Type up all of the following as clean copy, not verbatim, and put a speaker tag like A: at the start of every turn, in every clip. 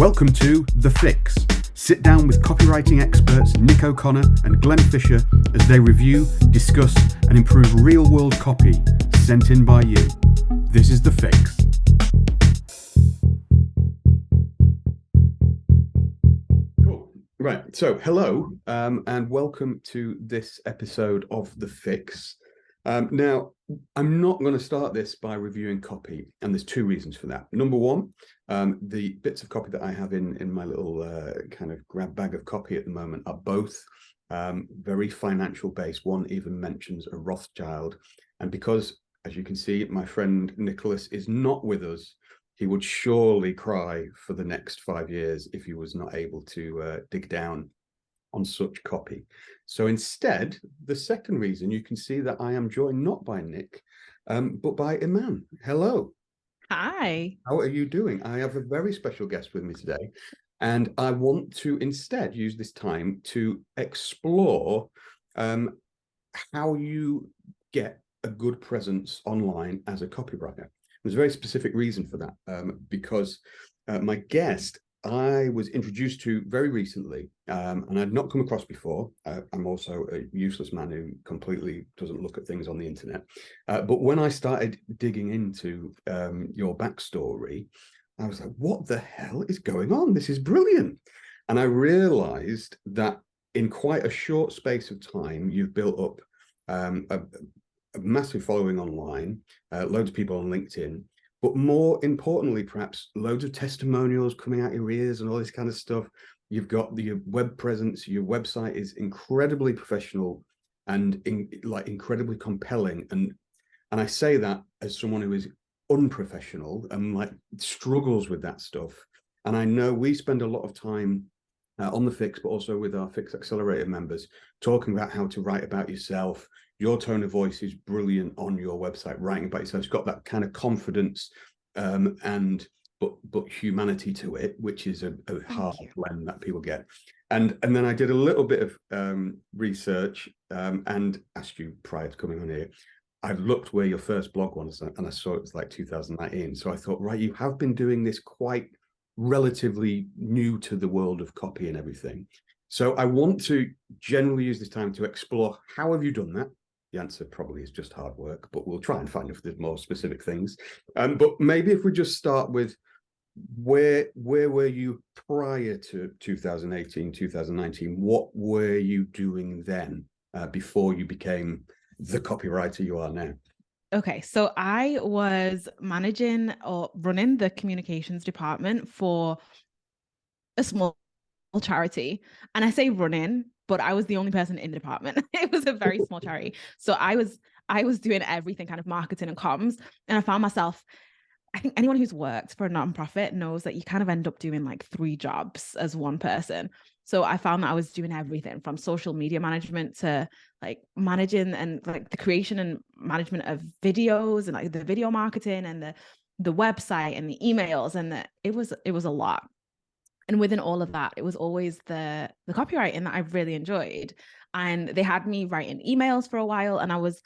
A: Welcome to The Fix. Sit down with copywriting experts Nick O'Connor and Glenn Fisher as they review, discuss, and improve real-world copy sent in by you. This is The Fix. Cool. Right. So, hello, and welcome to this episode of The Fix. Now, I'm not going to start this by reviewing copy, and there's two reasons for that. Number one, the bits of copy that I have in my little kind of grab bag of copy at the moment are both very financial based. One even mentions a Rothschild. And because, as you can see, my friend Nicholas is not with us, he would surely cry for the next 5 years if he was not able to dig down on such copy. So instead, the second reason, you can see that I am joined not by Nick, but by Eman. Hello.
B: Hi.
A: How are you doing? I have a very special guest with me today, and I want to instead use this time to explore how you get a good presence online as a copywriter. There's a very specific reason for that, because my guest I was introduced to very recently, and I'd not come across before. I'm also a useless man who completely doesn't look at things on the internet. But when I started digging into your backstory, I was like, what the hell is going on? This is brilliant. And I realized that in quite a short space of time, you've built up a massive following online, loads of people on LinkedIn. But more importantly, perhaps, loads of testimonials coming out your ears and all this kind of stuff. You've got your web presence. Your website is incredibly professional and incredibly compelling. And I say that as someone who is unprofessional and struggles with that stuff. And I know we spend a lot of time on the Fix, but also with our Fix Accelerator members, talking about how to write about yourself. Your tone of voice is brilliant on your website, writing about yourself. It's got that kind of confidence but humanity to it, which is a hard blend that people get. And then I did a little bit of research and asked you prior to coming on here. I looked where your first blog was, and I saw it was like 2019. So I thought, right, you have been doing this quite relatively new to the world of copy and everything. So I want to generally use this time to explore how have you done that? The answer probably is just hard work, but we'll try and find if there's more specific things. But maybe if we just start with where were you prior to 2018, 2019? What were you doing then before you became the copywriter you are now?
B: Okay, so I was managing or running the communications department for a small charity. And I say running, but I was the only person in the department. It was a very small charity. So I was doing everything, kind of marketing and comms. And I found myself, I think anyone who's worked for a nonprofit knows that you kind of end up doing like 3 jobs as one person. So I found that I was doing everything from social media management to like managing and like the creation and management of videos and like the video marketing and the website and the emails. And it was a lot. And within all of that, it was always the copywriting that I really enjoyed. And they had me writing emails for a while, and I was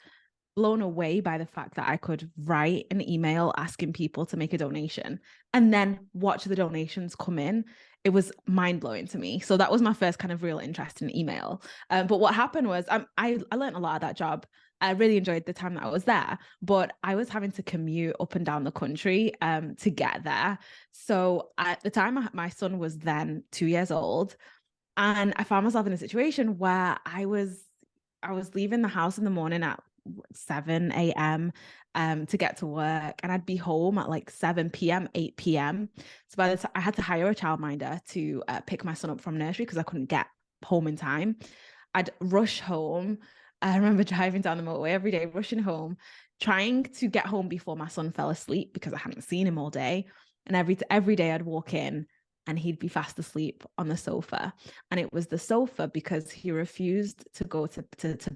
B: blown away by the fact that I could write an email asking people to make a donation and then watch the donations come in. It was mind-blowing to me. So that was my first kind of real interest in email. But what happened was I learned a lot of that job. I really enjoyed the time that I was there, but I was having to commute up and down the country to get there. So at the time, my son was then 2 years old, and I found myself in a situation where I was leaving the house in the morning at 7 a.m. To get to work, and I'd be home at like 7 p.m., 8 p.m. So by the time I had to hire a childminder to pick my son up from nursery because I couldn't get home in time. I'd rush home. I remember driving down the motorway every day, rushing home, trying to get home before my son fell asleep because I hadn't seen him all day. And every day I'd walk in and he'd be fast asleep on the sofa. And it was the sofa because he refused to go to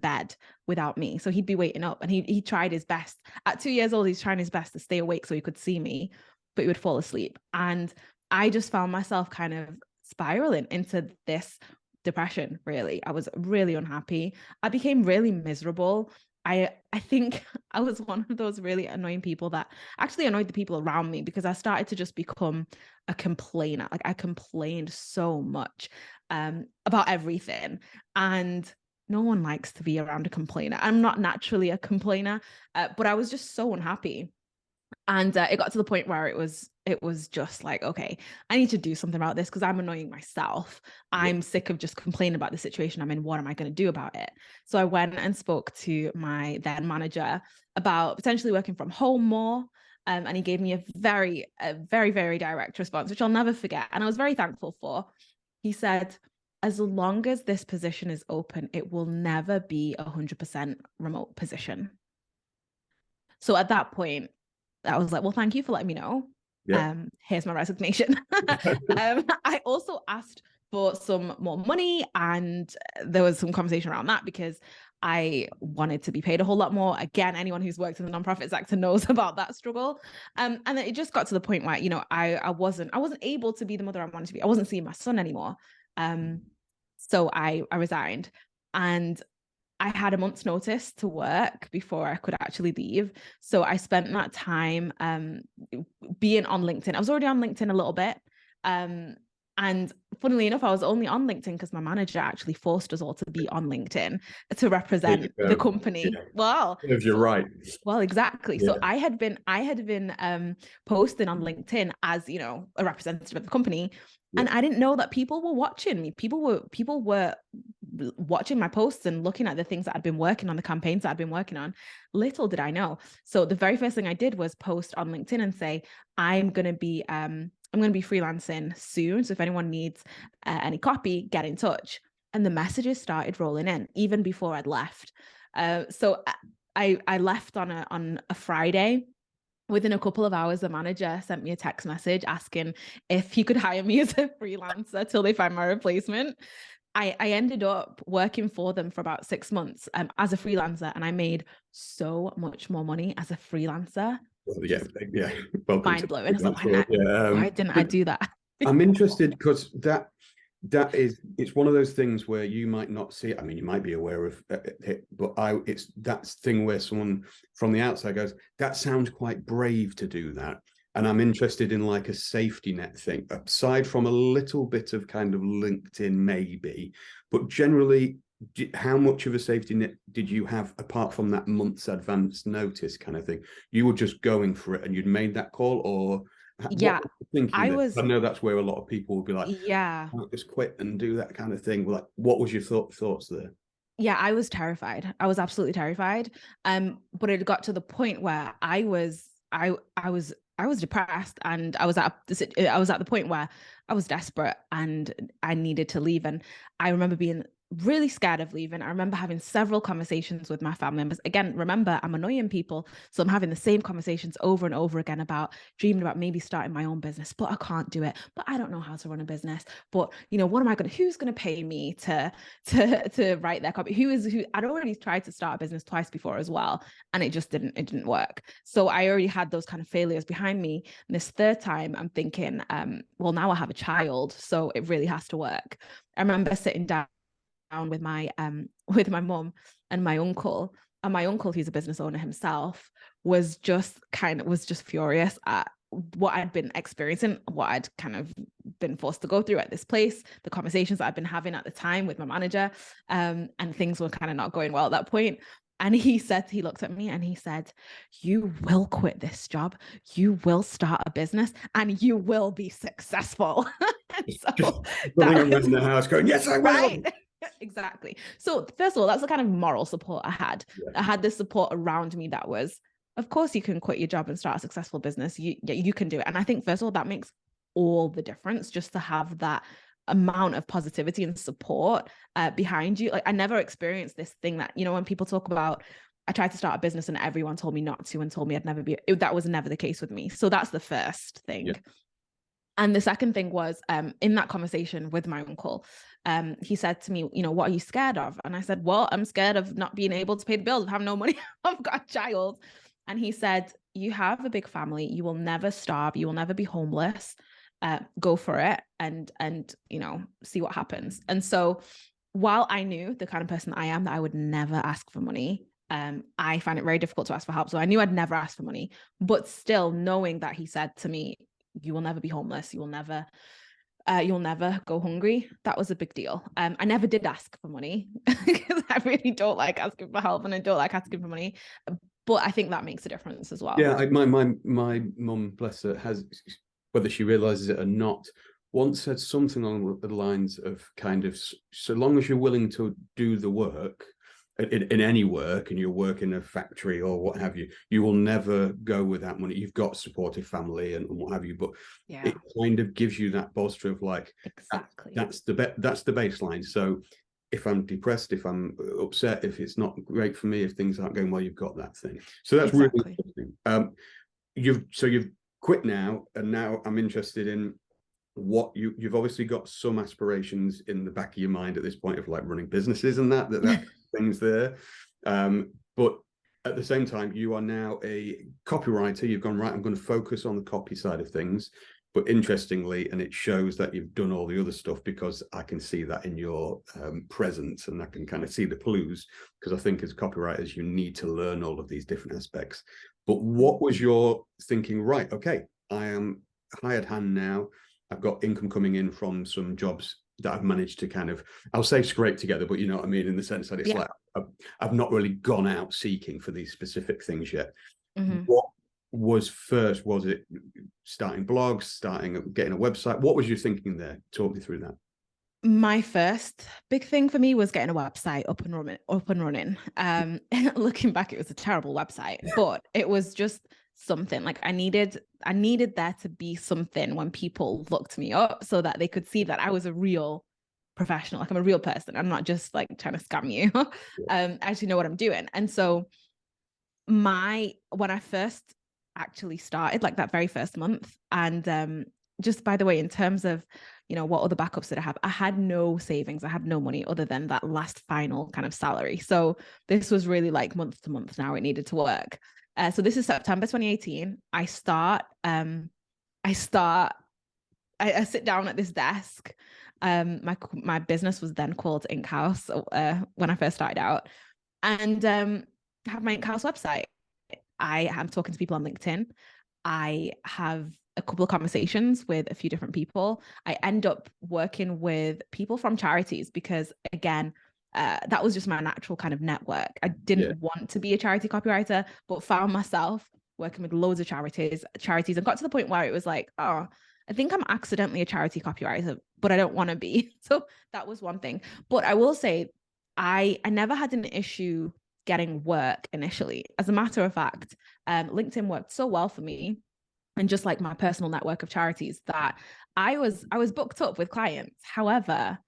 B: bed without me. So he'd be waiting up, and he tried his best. At 2 years old, he's trying his best to stay awake so he could see me, but he would fall asleep. And I just found myself kind of spiraling into this depression, really. I was really unhappy. I became really miserable. I think I was one of those really annoying people that actually annoyed the people around me, because I started to just become a complainer. Like, I complained so much about everything, and no one likes to be around a complainer. I'm not naturally a complainer, but I was just so unhappy. And it got to the point where it was just like, okay, I need to do something about this, because I'm annoying myself.
A: Yeah.
B: I'm sick of just complaining about the situation I'm in. What am I going to do about it? So I went and spoke to my then manager about potentially working from home more. And he gave me a very, very direct response, which I'll never forget. And I was very thankful for. He said, as long as this position is open, it will never be 100% remote position. So at that point, I was like, well, thank you for letting me know.
A: Yeah.
B: Here's my resignation. I also asked for some more money, and there was some conversation around that, because I wanted to be paid a whole lot more. Again, anyone who's worked in the nonprofit sector knows about that struggle. And then it just got to the point where, I wasn't able to be the mother I wanted to be. I wasn't seeing my son anymore. So I resigned, and I had a month's notice to work before I could actually leave. So I spent that time being on LinkedIn. I was already on LinkedIn a little bit. And funnily enough, I was only on LinkedIn because my manager actually forced us all to be on LinkedIn to represent the company.
A: Yeah.
B: Well,
A: If you're right.
B: Well, exactly.
A: Yeah.
B: So I had been posting on LinkedIn as, a representative of the company.
A: Yeah.
B: And I didn't know that people were watching me. People were watching my posts and looking at the things that I'd been working on, the campaigns that I'd been working on. Little did I know. So the very first thing I did was post on LinkedIn and say, I'm going to be freelancing soon. So if anyone needs any copy, get in touch. And the messages started rolling in even before I'd left. So I left on a Friday. Within a couple of hours, the manager sent me a text message asking if he could hire me as a freelancer till they find my replacement. I ended up working for them for about 6 months as a freelancer, and I made so much more money as a freelancer.
A: Well, yeah. Welcome
B: Mind
A: to
B: blowing. I was like,
A: why
B: why didn't I do that?
A: I'm interested because it's one of those things where you might not see it. I mean, you might be aware of it, but it's that thing where someone from the outside goes, that sounds quite brave to do that. And I'm interested in like a safety net thing, aside from a little bit of kind of LinkedIn maybe, but generally, how much of a safety net did you have apart from that month's advance notice kind of thing? You were just going for it and you'd made that call, or
B: Yeah,
A: what were you thinking
B: I
A: there?
B: was.
A: I know that's where a lot of people will be like,
B: Yeah.
A: just quit and do that kind of thing. Like, what was your thoughts there?
B: Yeah, I was terrified. I was absolutely terrified. But it got to the point where I was depressed, and I was at the point where I was desperate and I needed to leave. And I remember being really scared of leaving. I remember having several conversations with my family members. Again, remember, I'm annoying people, so I'm having the same conversations over and over again about dreaming about maybe starting my own business, but I can't do it. But I don't know how to run a business. But who's going to pay me to write their copy? Who I'd already tried to start a business twice before as well, and it didn't work. So I already had those kind of failures behind me. And this third time, I'm thinking, well, now I have a child, so it really has to work. I remember sitting down with my mum and my uncle. And my uncle, who's a business owner himself, was just furious at what I'd been experiencing, what I'd kind of been forced to go through at this place, the conversations that I'd been having at the time with my manager, and things were kind of not going well at that point. And he looked at me and he said, you will quit this job, you will start a business, and you will be successful. So
A: Running around the house going, yes, I will.
B: Right. Exactly. So first of all, that's the kind of moral support I had. Yeah. I had this support around me that was, of course, you can quit your job and start a successful business. You can do it. And I think, first of all, that makes all the difference, just to have that amount of positivity and support behind you. Like, I never experienced this thing that, when people talk about, I tried to start a business and everyone told me not to and told me I'd never that was never the case with me. So that's the first thing. Yeah. And the second thing was, in that conversation with my uncle, he said to me, what are you scared of? And I said, well, I'm scared of not being able to pay the bills, have no money, I've got a child. And he said, you have a big family, you will never starve, you will never be homeless, go for it and see what happens. And so while I knew the kind of person I am, that I would never ask for money, I find it very difficult to ask for help. So I knew I'd never ask for money, but still knowing that he said to me, you will never be homeless. You'll never go hungry. That was a big deal. I never did ask for money because I really don't like asking for help and I don't like asking for money. But I think that makes a difference as well.
A: Yeah, my mum, bless her, has, whether she realizes it or not, once said something along the lines of kind of, so long as you're willing to do the work in any work, and you work in a factory or what have you, you will never go without money. You've got supportive family and what have you, but it kind of gives you that bolster of like,
B: exactly,
A: that's the baseline. So if I'm depressed, if I'm upset, if it's not great for me, if things aren't going well, you've got that thing. So that's really interesting. You've quit now, and now I'm interested in what you've obviously got some aspirations in the back of your mind at this point of like running businesses and that things there. But at the same time, you are now a copywriter. You've gone, right, I'm going to focus on the copy side of things. But interestingly, and it shows that you've done all the other stuff, because I can see that in your presence, and I can kind of see the clues, because I think as copywriters, you need to learn all of these different aspects. But what was your thinking? Right, okay, I am hired hand now. I've got income coming in from some jobs that I've managed to kind of, I'll say scrape together, but you know what I mean, in the sense that it's like, I've not really gone out seeking for these specific things yet. What was first? Was it starting blogs, getting a website? What was you thinking there? Talk me through that.
B: My first big thing for me was getting a website up and running. Looking back, it was a terrible website, but it was just something. Like I needed there to be something when people looked me up, so that they could see that I was a real professional. Like I'm a real person. I'm not just like trying to scam you. I actually know what I'm doing. And so when I first actually started, like that very first month, and just by the way, in terms of, you know, what other backups did I have? I had no savings. I had no money other than that last final kind of salary. So this was really like month to month now. It needed to work. So this is September 2018. I sit down at this desk. My business was then called Ink House when I first started out, and have my Ink House website. I am talking to people on LinkedIn. I have a couple of conversations with a few different people. I end up working with people from charities because, again, that was just my natural kind of network. I didn't want to be a charity copywriter, but found myself working with loads of charities, and got to the point where it was like, oh, I think I'm accidentally a charity copywriter, but I don't want to be. So that was one thing. But I will say, I never had an issue getting work initially. As a matter of fact, LinkedIn worked so well for me, and just like my personal network of charities, that I was booked up with clients. However,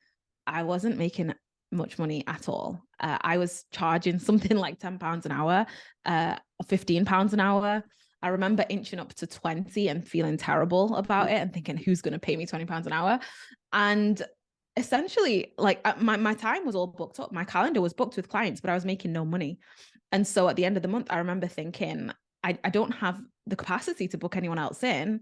B: I wasn't making much money at all. I was charging something like £10 an hour, £15 an hour. I remember inching up to 20 and feeling terrible about it and thinking, who's going to pay me £20 an hour? And essentially, like my time was all booked up. My calendar was booked with clients, but I was making no money. And so at the end of the month, I remember thinking, I don't have the capacity to book anyone else in,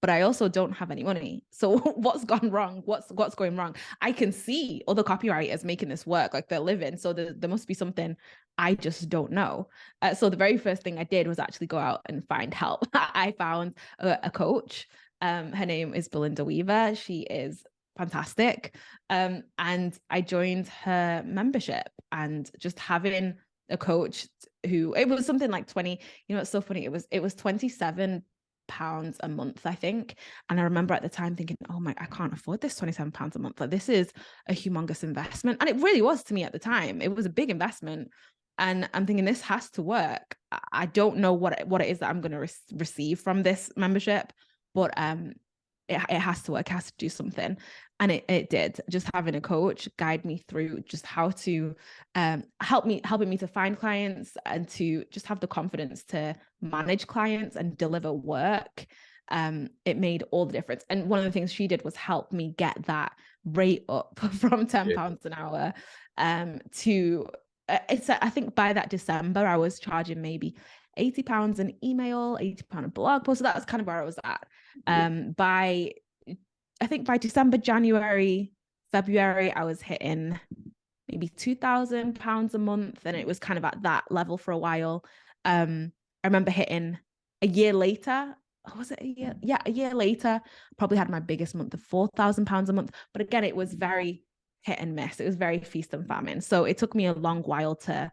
B: but I also don't have any money. So what's gone wrong? What's going wrong? I can see other copywriters making this work, like they're living. So there must be something I just don't know. So the very first thing I did was actually go out and find help. I found a coach. Her name is Belinda Weaver. She is fantastic. And I joined her membership, and just having a coach who, it was something like 20, you know, it's so funny. It was £27 a month, I think. And I remember at the time thinking, oh my, I can't afford this £27 a month. Like this is a humongous investment. And it really was to me at the time. It was a big investment. And I'm thinking, this has to work. I don't know what it is that I'm going to receive from this membership, but it has to work, it has to do something. And it did. Just having a coach guide me through just how to helping me to find clients and to just have the confidence to manage clients and deliver work. It made all the difference. And one of the things she did was help me get that rate up from £10 an hour to I think by that December, I was charging maybe £80 an email, £80 a blog post. So that was kind of where I was at. I think by December, January, February, I was hitting maybe £2,000 a month. And it was kind of at that level for a while. I remember hitting a year later. Was it a year? Yeah, a year later, probably had my biggest month of £4,000 a month. But again, it was very hit and miss. It was very feast and famine. So it took me a long while to,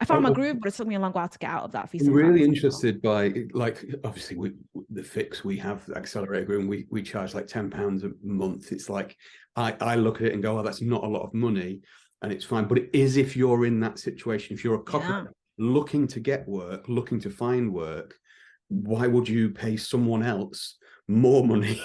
B: I found my groove, but it took me a long while to get out of that feast
A: I'm
B: and famine.
A: really interested by, like, obviously the fix we have, the Accelerator Room, we charge like £10 a month. It's like, I look at it and go, oh, that's not a lot of money, and it's fine. But it is if you're in that situation, if you're a copywriter looking to get work, looking to find work, why would you pay someone else more money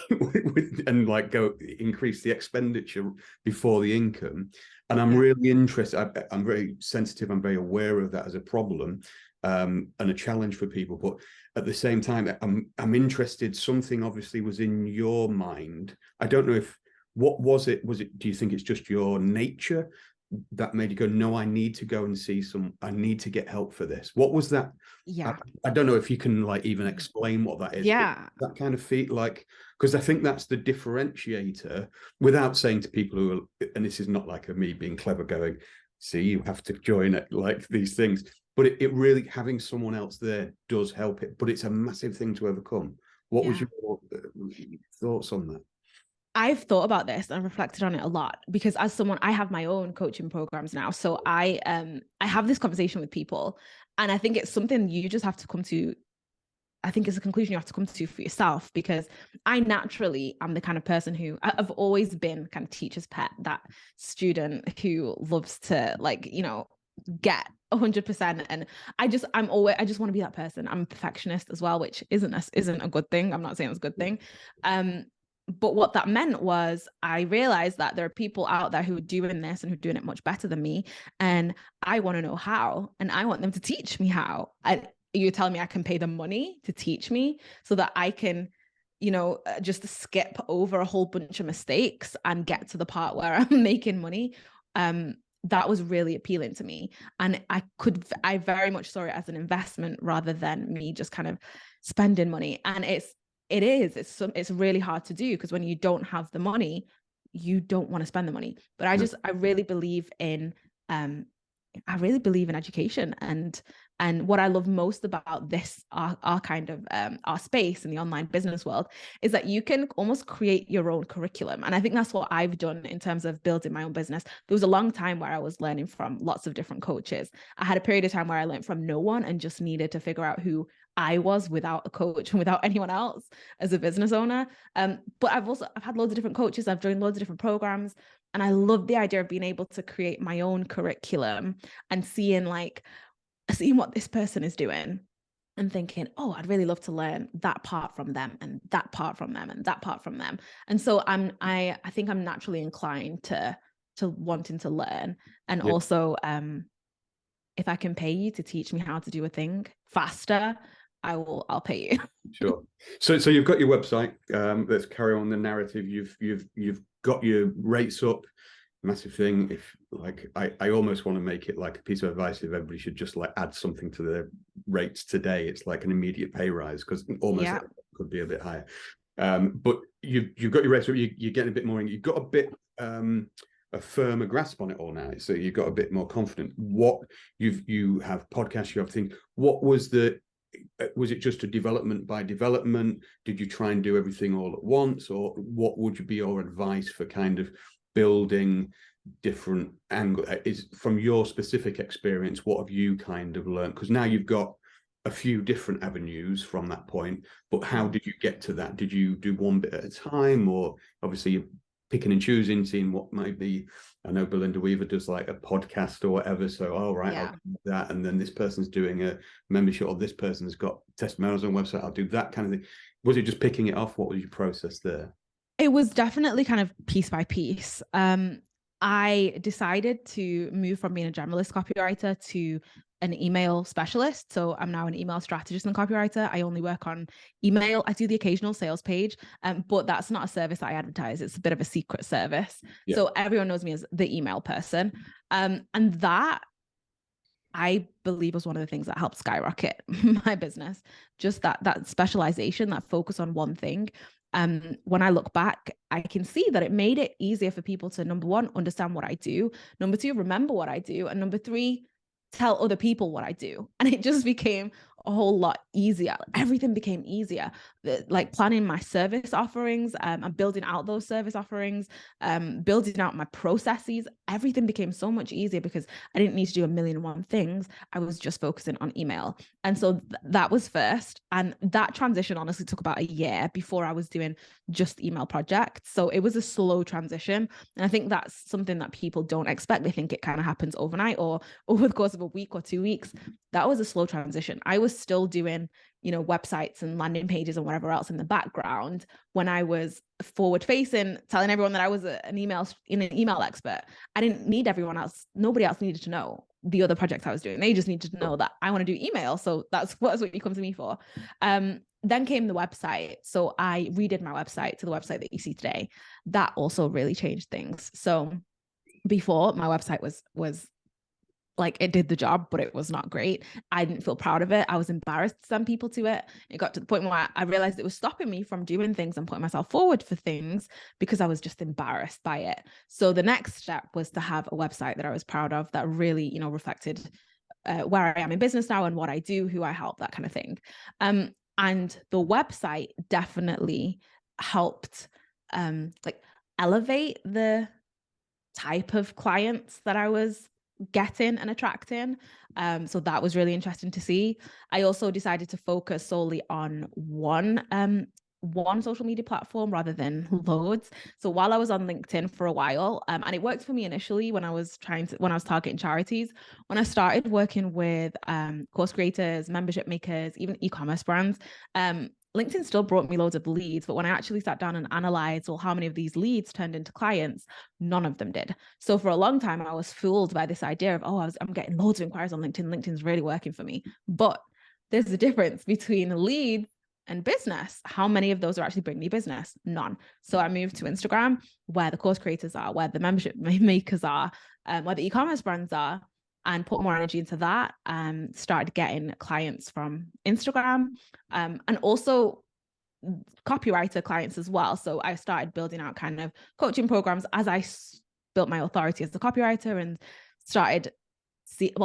A: and like go increase the expenditure before the income? And I'm really interested. I'm very sensitive. I'm very aware of that as a problem and a challenge for people. But at the same time, I'm interested. Something obviously was in your mind. I don't know if, what was it? Do you think it's just your nature that made you go, no, I need to go and see I need to get help for this? What was that?
B: Yeah.
A: I don't know if you can like even explain what that is.
B: Yeah.
A: That kind of feat, like, because I think that's the differentiator, without saying to people who are, and this is not like me being clever going, see, you have to join it, like these things, but it really, having someone else there does help it, but it's a massive thing to overcome. What was your thoughts on that?
B: I've thought about this and reflected on it a lot, because as someone, I have my own coaching programs now. So I have this conversation with people, and I think it's something you just have to come to. I think it's a conclusion you have to come to for yourself, because I naturally am the kind of person who, I've always been kind of teacher's pet, that student who loves to, like, you know, get 100%. And I just want to be that person. I'm a perfectionist as well, which isn't a good thing. I'm not saying it's a good thing. But what that meant was I realized that there are people out there who are doing this and who are doing it much better than me. And I want to know how, and I want them to teach me how. You're telling me I can pay them money to teach me so that I can, you know, just skip over a whole bunch of mistakes and get to the part where I'm making money. That was really appealing to me. And I very much saw it as an investment rather than me just kind of spending money. And it's really hard to do, because when you don't have the money, you don't want to spend the money. But I really believe in education, and what I love most about this, our kind of our space in the online business world, is that you can almost create your own curriculum. And I think that's what I've done in terms of building my own business. There was a long time where I was learning from lots of different coaches. I had a period of time where I learned from no one and just needed to figure out who I was without a coach and without anyone else as a business owner. But I've had loads of different coaches. I've joined loads of different programs. And I love the idea of being able to create my own curriculum and seeing what this person is doing and thinking, oh, I'd really love to learn that part from them, and that part from them, and that part from them. And so I think I'm naturally inclined to wanting to learn. And also, if I can pay you to teach me how to do a thing faster, I'll pay you. Sure.
A: So you've got your website. Let's carry on the narrative. You've got your rates up. Massive thing. If like, I almost want to make it like a piece of advice. If everybody should just like add something to their rates today, it's like an immediate pay rise, because almost could be a bit higher. But you've got your rates up. You're getting a bit more. You've got a bit a firmer grasp on it all now. So you've got a bit more confident. What you have podcasts. You have things. What was it just a development by development? Did you try and do everything all at once, or what would be your advice for kind of building different angles? Is from your specific experience, what have you kind of learned? Because now you've got a few different avenues from that point, but how did you get to that? Did you do one bit at a time, or obviously you're picking and choosing, seeing what might be? I know Belinda Weaver does like a podcast or whatever, so I'll do that, and then this person's doing a membership, or this person's got testimonials on a website, I'll do that kind of thing. Was it just picking it off? What was your process there?
B: It was definitely kind of piece by piece. I decided to move from being a generalist copywriter to an email specialist. So I'm now an email strategist and copywriter. I only work on email. I do the occasional sales page, but that's not a service that I advertise. It's a bit of a secret service. Yeah. So everyone knows me as the email person. And that, I believe, was one of the things that helped skyrocket my business. Just that specialization, that focus on one thing. When I look back, I can see that it made it easier for people to, number one, understand what I do, number two, remember what I do, and number three, tell other people what I do. And it just became a whole lot easier. Everything became easier. Like planning my service offerings, and building out those service offerings, building out my processes, everything became so much easier because I didn't need to do a million and one things. I was just focusing on email. And so that was first. And that transition honestly took about a year before I was doing just email projects. So it was a slow transition. And I think that's something that people don't expect. They think it kind of happens overnight or over the course of a week or 2 weeks. That was a slow transition. I was still doing, websites and landing pages and whatever else in the background when I was forward facing, telling everyone that I was an email expert. I didn't need everyone else. Nobody else needed to know the other projects I was doing. They just needed to know that I want to do email. So that's what you come to me for. Then came the website. So I redid my website to the website that you see today. That also really changed things. So before, my website was like, it did the job, but it was not great. I didn't feel proud of it. I was embarrassed to send people to it. It got to the point where I realized it was stopping me from doing things and putting myself forward for things because I was just embarrassed by it. So the next step was to have a website that I was proud of, that really, reflected where I am in business now and what I do, who I help, that kind of thing. And the website definitely helped elevate the type of clients that I was getting and attracting. So that was really interesting to see. I also decided to focus solely on one social media platform rather than loads. So while I was on LinkedIn for a while, and it worked for me initially when I was targeting charities, when I started working with course creators, membership makers, even e-commerce brands, LinkedIn still brought me loads of leads, but when I actually sat down and analyzed, well, how many of these leads turned into clients, none of them did. So for a long time, I was fooled by this idea of, I'm getting loads of inquiries on LinkedIn. LinkedIn's really working for me. But there's a difference between leads and business. How many of those are actually bringing me business? None. So I moved to Instagram, where the course creators are, where the membership makers are, where the e-commerce brands are, and put more energy into that. Started getting clients from Instagram, and also copywriter clients as well. So I started building out kind of coaching programs as I built my authority as a copywriter, and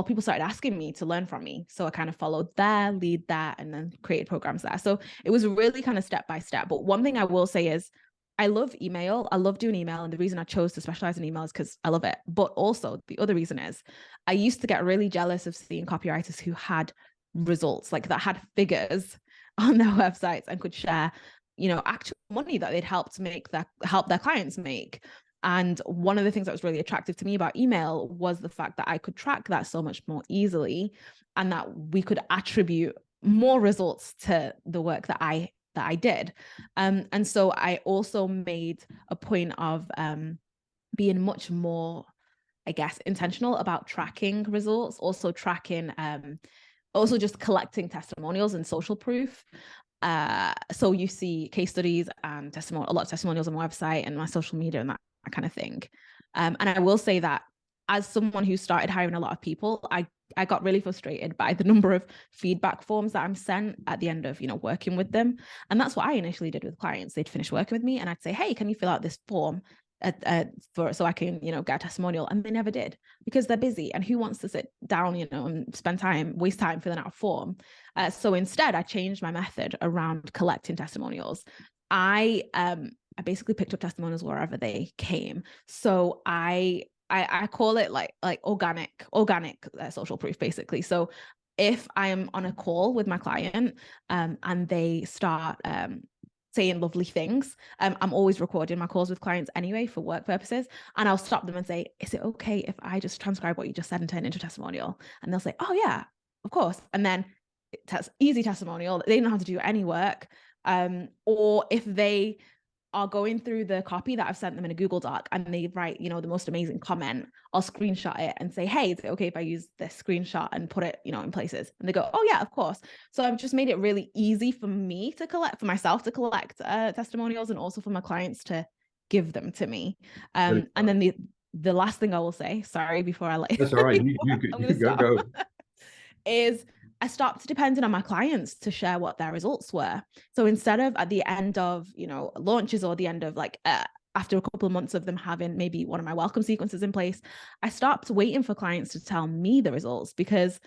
B: people started asking me to learn from me. So I kind of followed there, lead that, and then created programs there. So it was really kind of step by step. But one thing I will say is I love email. I love doing email. And the reason I chose to specialize in email is because I love it. But also the other reason is I used to get really jealous of seeing copywriters who had results, like that had figures on their websites and could share, actual money that they'd help their clients make. And one of the things that was really attractive to me about email was the fact that I could track that so much more easily, and that we could attribute more results to the work that I did. And so I also made a point of being much more, I guess, intentional about tracking results, also just collecting testimonials and social proof. So you see case studies and a lot of testimonials on my website and my social media and that kind of thing. And I will say that as someone who started hiring a lot of people, I got really frustrated by the number of feedback forms that I'm sent at the end of, working with them. And that's what I initially did with clients. They'd finish working with me and I'd say, hey, can you fill out this form so I can, get a testimonial? And they never did, because they're busy. And who wants to sit down, and waste time filling out a form? So instead, I changed my method around collecting testimonials. I basically picked up testimonials wherever they came. So I call it like organic social proof, basically. So if I am on a call with my client and they start saying lovely things, I'm always recording my calls with clients anyway for work purposes, and I'll stop them and say, is it okay if I just transcribe what you just said and turn it into a testimonial? And they'll say, oh yeah, of course. And then it's easy testimonial. They don't have to do any work. Or if they are going through the copy that I've sent them in a Google Doc and they write, the most amazing comment, I'll screenshot it and say, hey, is it okay if I use this screenshot and put it, in places? And they go, oh yeah, of course. So I've just made it really easy for myself to collect testimonials, and also for my clients to give them to me. And then the last thing I will say, sorry, before I let
A: That's all right. You go.
B: is I stopped depending on my clients to share what their results were. So instead of at the end of, launches, or the end of after a couple of months of them having maybe one of my welcome sequences in place, I stopped waiting for clients to tell me the results, because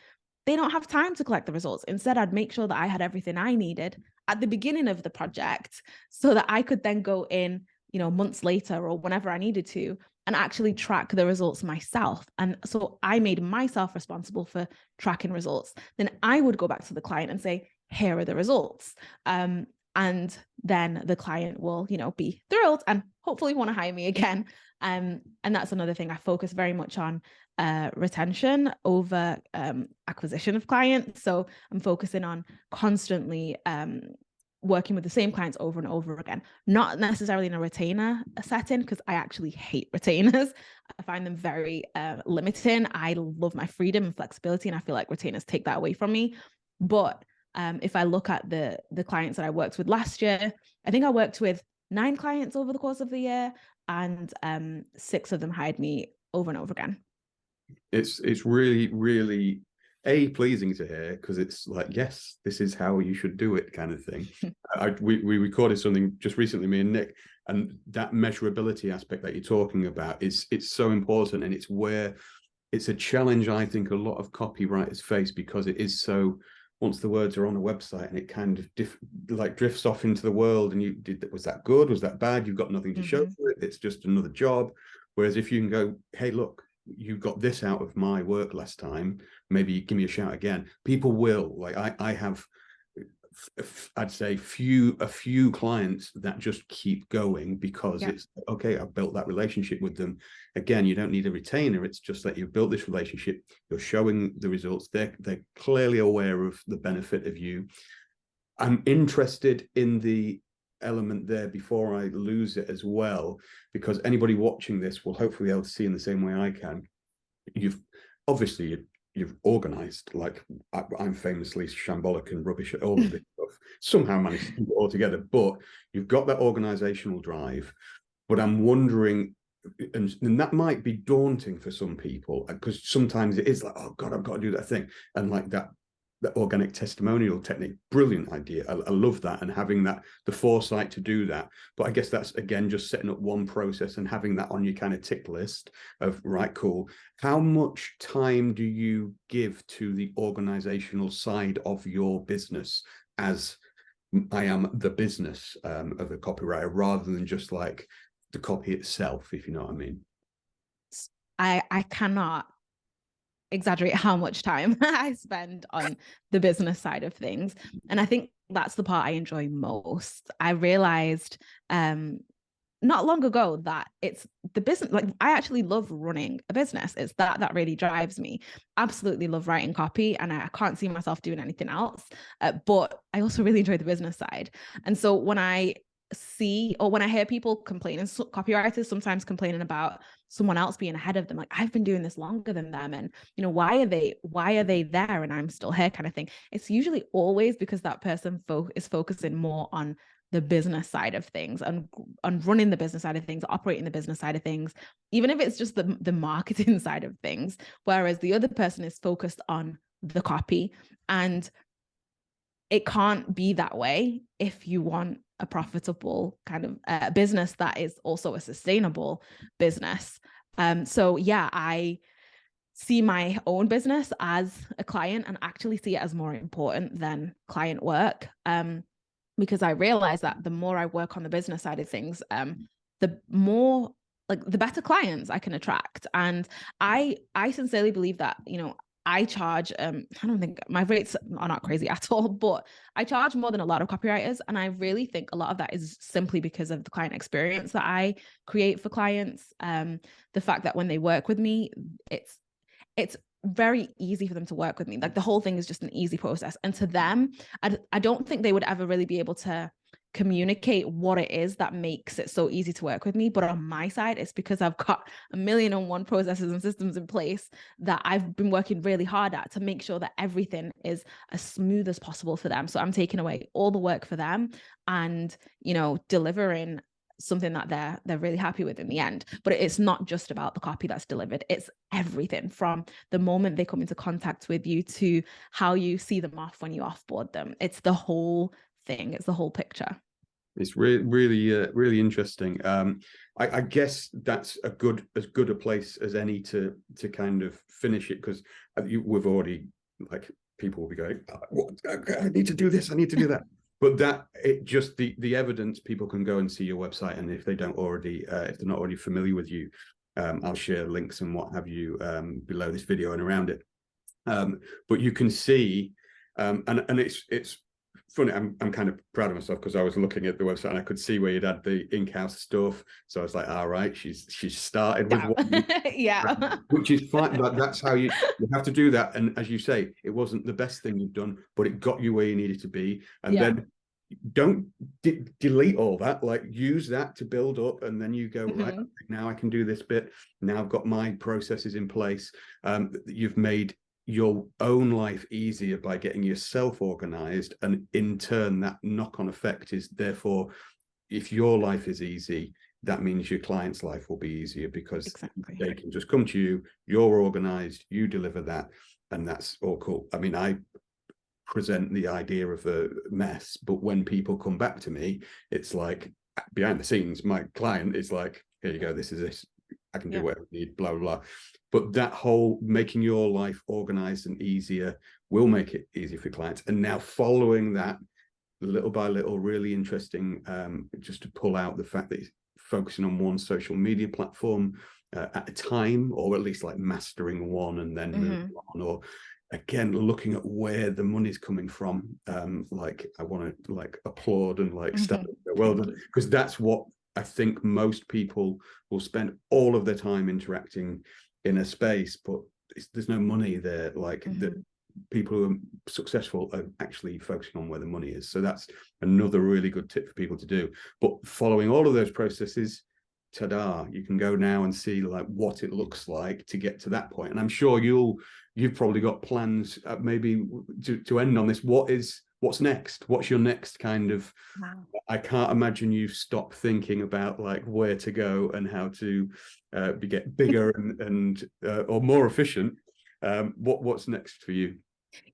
B: they don't have time to collect the results. Instead, I'd make sure that I had everything I needed at the beginning of the project, so that I could then go in, months later or whenever I needed to, and actually track the results myself. And so I made myself responsible for tracking results. Then I would go back to the client and say, here are the results. And then the client will, be thrilled and hopefully want to hire me again. And that's another thing. I focus very much on retention over acquisition of clients. So I'm focusing on constantly working with the same clients over and over again, not necessarily in a retainer setting, because I actually hate retainers. I find them very limiting. I love my freedom and flexibility, and I feel like retainers take that away from me. But if I look at the clients that I worked with last year, I think I worked with 9 clients over the course of the year, and 6 of them hired me over and over again.
A: It's really, really pleasing to hear, because it's like, yes, this is how you should do it, kind of thing. We recorded something just recently, me and Nick, and that measurability aspect that you're talking about it's so important, and it's a challenge I think a lot of copywriters face, because it is so, once the words are on a website and it kind of drifts off into the world, and was that good, was that bad, you've got nothing to show for it, it's just another job. Whereas if you can go, hey, look, you got this out of my work last time, maybe give me a shout again. People will. Like I have, I'd say a few clients that just keep going, because it's okay, I've built that relationship with them. Again, you don't need a retainer. It's just that you've built this relationship, you're showing the results, they're clearly aware of the benefit of you. I'm interested in the element there before I lose it as well, because anybody watching this will hopefully be able to see in the same way I can. You've organized, like I'm famously shambolic and rubbish at all of this stuff, somehow managed to keep it all together, but you've got that organizational drive. But I'm wondering, and that might be daunting for some people, because sometimes it is like, oh God, I've got to do that thing. And like that organic testimonial technique, brilliant idea. I love that, and having the foresight to do that. But I guess that's again just setting up one process and having that on your kind of tick list of, right, cool, how much time do you give to the organizational side of your business, as I am the business of a copywriter, rather than just like the copy itself, if you know what I mean?
B: I cannot exaggerate how much time I spend on the business side of things. And I think that's the part I enjoy most. I realized not long ago that it's the business, like I actually love running a business. It's that really drives me. Absolutely love writing copy, and I can't see myself doing anything else. But I also really enjoy the business side. And so when I see, or when I hear people complaining, copywriters sometimes complaining about someone else being ahead of them, like, I've been doing this longer than them, and why are they there and I'm still here, kind of thing. It's usually always because that person is focusing more on the business side of things, and on running the business side of things, operating the business side of things, even if it's just the marketing side of things, whereas the other person is focused on the copy. And it can't be that way if you want a profitable kind of business that is also a sustainable business. So yeah, I see my own business as a client, and actually see it as more important than client work. Because I realize that the more I work on the business side of things, the more, like, the better clients I can attract. And I sincerely believe that, I charge, I don't think my rates are not crazy at all, but I charge more than a lot of copywriters. And I really think a lot of that is simply because of the client experience that I create for clients. The fact that when they work with me, it's very easy for them to work with me. Like, the whole thing is just an easy process. And to them, I don't think they would ever really be able to communicate what it is that makes it so easy to work with me. But on my side, it's because I've got 1,000,001 processes and systems in place that I've been working really hard at to make sure that everything is as smooth as possible for them. So I'm taking away all the work for them and, delivering something that they're really happy with in the end. But it's not just about the copy that's delivered. It's everything from the moment they come into contact with you to how you see them off when you offboard them. It's the whole thing. It's the whole picture.
A: It's really interesting. I guess that's as good a place as any to kind of finish it, because we've already, like, people will be going, I need to do this, I need to do that. But the evidence, people can go and see your website, and if they don't already, if they're not already familiar with you, I'll share links and what have you below this video and around it. But you can see, and it's funny. I'm kind of proud of myself, because I was looking at the website and I could see where you'd had the in-house stuff. So I was like, all right, she's started with one,
B: yeah,
A: which is fine. But that's how you have to do that. And as you say, it wasn't the best thing you've done, but it got you where you needed to be. And then don't delete all that. Like, use that to build up, and then you go, right, now I can do this bit. Now I've got my processes in place. You've made your own life easier by getting yourself organized, and in turn that knock-on effect is, therefore, if your life is easy, that means your client's life will be easier, because they can just come to you, you're organized, you deliver that, and that's all cool. I mean, I present the idea of a mess, but when people come back to me, it's like, behind the scenes, my client is like, here you go, this is this, I can do whatever you need, blah, blah, blah. But that whole making your life organized and easier will make it easier for clients. And now following that, little by little, really interesting, just to pull out the fact that he's focusing on one social media platform at a time, or at least like mastering one and then moving on, or again, looking at where the money's coming from. Like, I want to like applaud and like stand up, well done, because that's what I think most people will spend all of their time interacting in a space, but there's no money there. Like, the people who are successful are actually focusing on where the money is. So that's another really good tip for people to do. But following all of those processes, ta-da, you can go now and see like what it looks like to get to that point. And I'm sure you've probably got plans maybe to end on this. What's next? What's your next kind of, I can't imagine you stop thinking about like where to go and how to get bigger and or more efficient. What's next for you?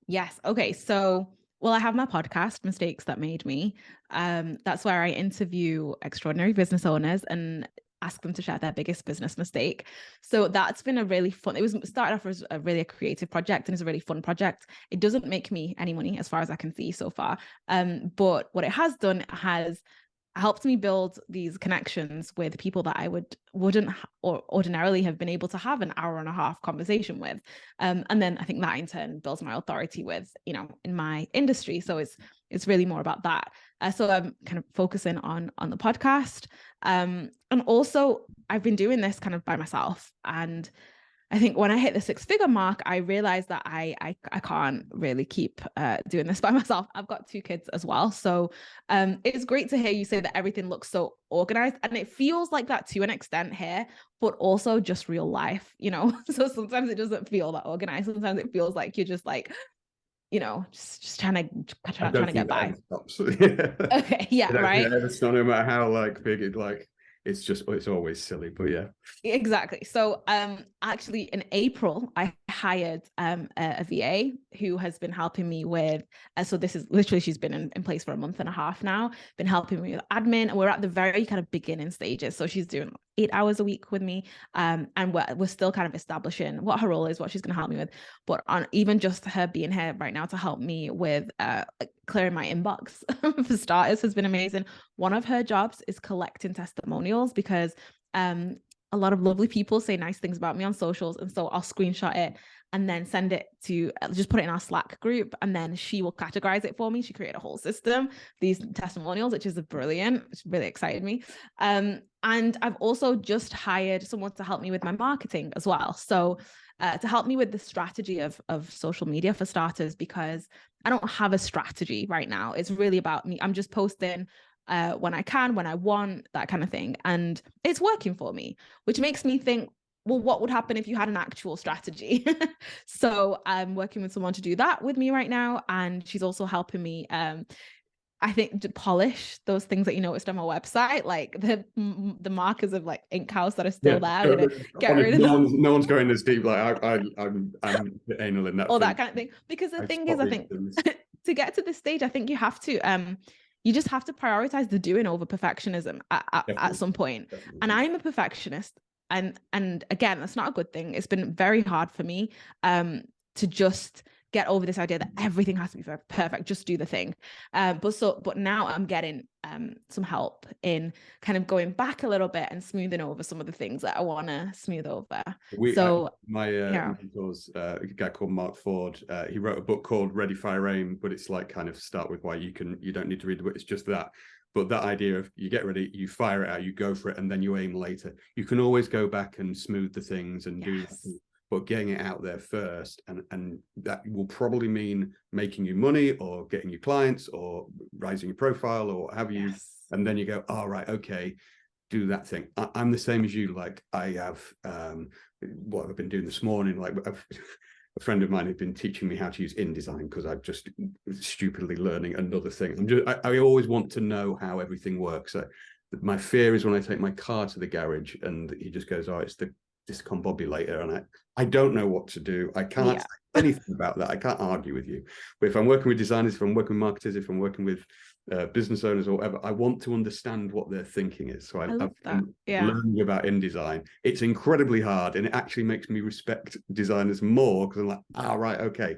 B: Yes. Okay. So, well, I have my podcast, Mistakes That Made Me. That's where I interview extraordinary business owners and ask them to share their biggest business mistake. So that's been a really fun, it was started off as a really creative project, and it's a really fun project. It doesn't make me any money as far as I can see so far. But what it has done has helped me build these connections with people that I wouldn't or ordinarily have been able to have an hour and a half conversation with. And then I think that in turn builds my authority with, in my industry. So it's really more about that. So I'm kind of focusing on the podcast. And also I've been doing this kind of by myself. And I think when I hit the 6-figure mark, I realized that I can't really keep doing this by myself. I've got 2 kids as well. So it's great to hear you say that everything looks so organized, and it feels like that to an extent here, but also just real life, So sometimes it doesn't feel that organized. Sometimes it feels like you're just like, just trying to get by. Okay. Yeah. Right.
A: It's not, no matter how like big it, like, it's always silly, but yeah.
B: Exactly. So actually in April, I hired a VA who has been helping me with, so this is literally, she's been in place for a month and a half now, been helping me with admin, and we're at the very kind of beginning stages. So she's doing 8 hours a week with me, and we're still kind of establishing what her role is, what she's going to help me with. But on even just her being here right now to help me with clearing my inbox for starters has been amazing. One of her jobs is collecting testimonials, because a lot of lovely people say nice things about me on socials. And so I'll screenshot it and then send it to, just put it in our Slack group, and then she will categorize it for me. She created a whole system, these testimonials, which is brilliant. It's really excited me. And I've also just hired someone to help me with my marketing as well. So to help me with the strategy of social media for starters, because I don't have a strategy right now. It's really about me. I'm just posting when I can, when I want, that kind of thing. And it's working for me, which makes me think, well, what would happen if you had an actual strategy? So I'm working with someone to do that with me right now. And she's also helping me. I think to polish those things that you noticed on my website, like the markers of like ink house that are still there. I'm gonna get rid of them.
A: No one's going as deep. Like I'm anal in that.
B: All
A: thing.
B: that kind of thing. Because the thing is, I think to get to this stage, I think you have to you just have to prioritize the doing over perfectionism at some point. Definitely. And I'm a perfectionist. And again, that's not a good thing. It's been very hard for me to just get over this idea that everything has to be perfect, just do the thing. But now I'm getting some help in kind of going back a little bit and smoothing over some of the things that I want to smooth over.
A: My mentor's a guy called Mark Ford. He wrote a book called Ready, Fire, Aim, but it's like kind of start with why you don't need to read the book. It's just that. But that idea of you get ready, you fire it out, you go for it, and then you aim later. You can always go back and smooth the things and do that. But getting it out there first, and that will probably mean making you money or getting you clients or rising your profile or what have you. And then you go, all right, okay, do that thing. I'm the same as you. Like I have what I've been doing this morning, like a friend of mine had been teaching me how to use InDesign because I'm just stupidly learning another thing. I always want to know how everything works. My fear is when I take my car to the garage and he just goes, oh, it's the discombobulator, and I don't know what to do. I can't say anything about that. I can't argue with you. But if I'm working with designers, if I'm working with marketers, if I'm working with business owners or whatever, I want to understand what their thinking is. So I've been learning about InDesign. It's incredibly hard, and it actually makes me respect designers more because I'm like, right, okay.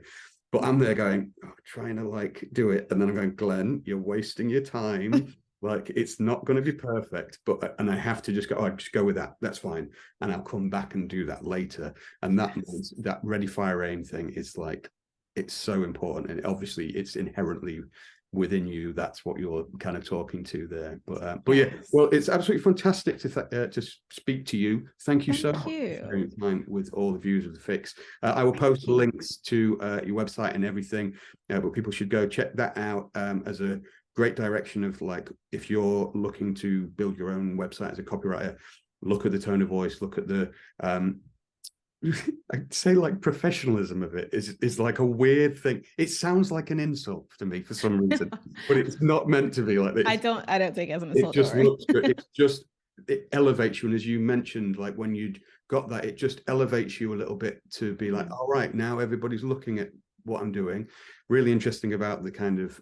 A: But I'm there going, trying to like do it, and then I'm going, Glenn, you're wasting your time. Like it's not going to be perfect, and I have to just go, just go with that. That's fine. And I'll come back and do that later. And that ready, fire, aim thing is like, it's so important. And obviously it's inherently within you. That's what you're kind of talking to there. But yeah, well, it's absolutely fantastic to speak to you. Thank you so much for sharing your time with all the views of The Fix. I will post links to your website and everything, but people should go check that out as a great direction of like, if you're looking to build your own website as a copywriter, look at the tone of voice, look at the, I'd say like professionalism of it is like a weird thing. It sounds like an insult to me for some reason, but it's not meant to be like this.
B: I don't take it as an insult.
A: It just looks good. It elevates you. And as you mentioned, like when you got that, it just elevates you a little bit to be like, all right, now everybody's looking at what I'm doing. Really interesting about the kind of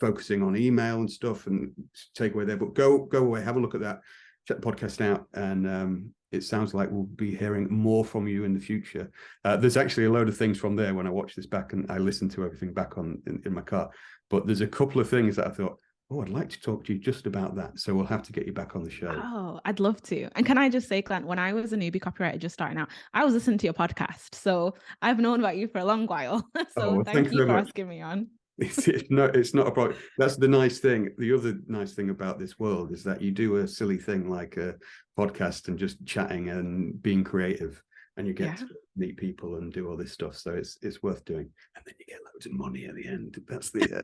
A: focusing on email and stuff and take away there, but go away, have a look at that, check the podcast out, and it sounds like we'll be hearing more from you in the future. There's actually a load of things from there when I watch this back and I listen to everything back in my car, but there's a couple of things that I thought, I'd like to talk to you just about that. So we'll have to get you back on the show.
B: Oh, I'd love to. And can I just say, Glenn, when I was a newbie copywriter just starting out, I was listening to your podcast. So I've known about you for a long while. So thank you for asking me on.
A: It's not a problem. That's the nice thing. The other nice thing about this world is that you do a silly thing like a podcast and just chatting and being creative, and you get to meet people and do all this stuff. So it's worth doing. And then you get loads of money at the end. That's the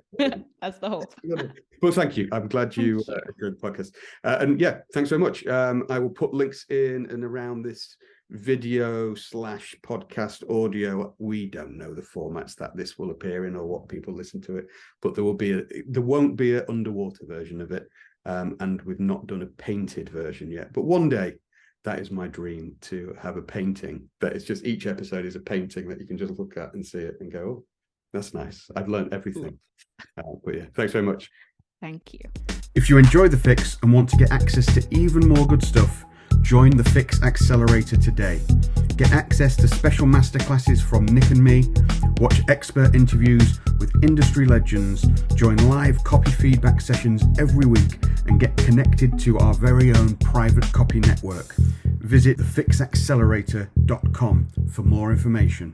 B: that's the hope.
A: Well, thank you. I'm glad you enjoyed the podcast. And yeah, thanks very much. I will put links in and around this video / podcast audio. We don't know the formats that this will appear in or what people listen to it, but there won't be an underwater version of it. And we've not done a painted version yet, but one day, that is my dream, to have a painting that is just, each episode is a painting that you can just look at and see it and go, oh, that's nice. I've learned everything. But yeah, thanks very much.
B: Thank you.
A: If you enjoy The Fix and want to get access to even more good stuff, join The Fix Accelerator today. Get access to special masterclasses from Nick and me, watch expert interviews with industry legends, join live copy feedback sessions every week, and get connected to our very own private copy network. Visit thefixaccelerator.com for more information.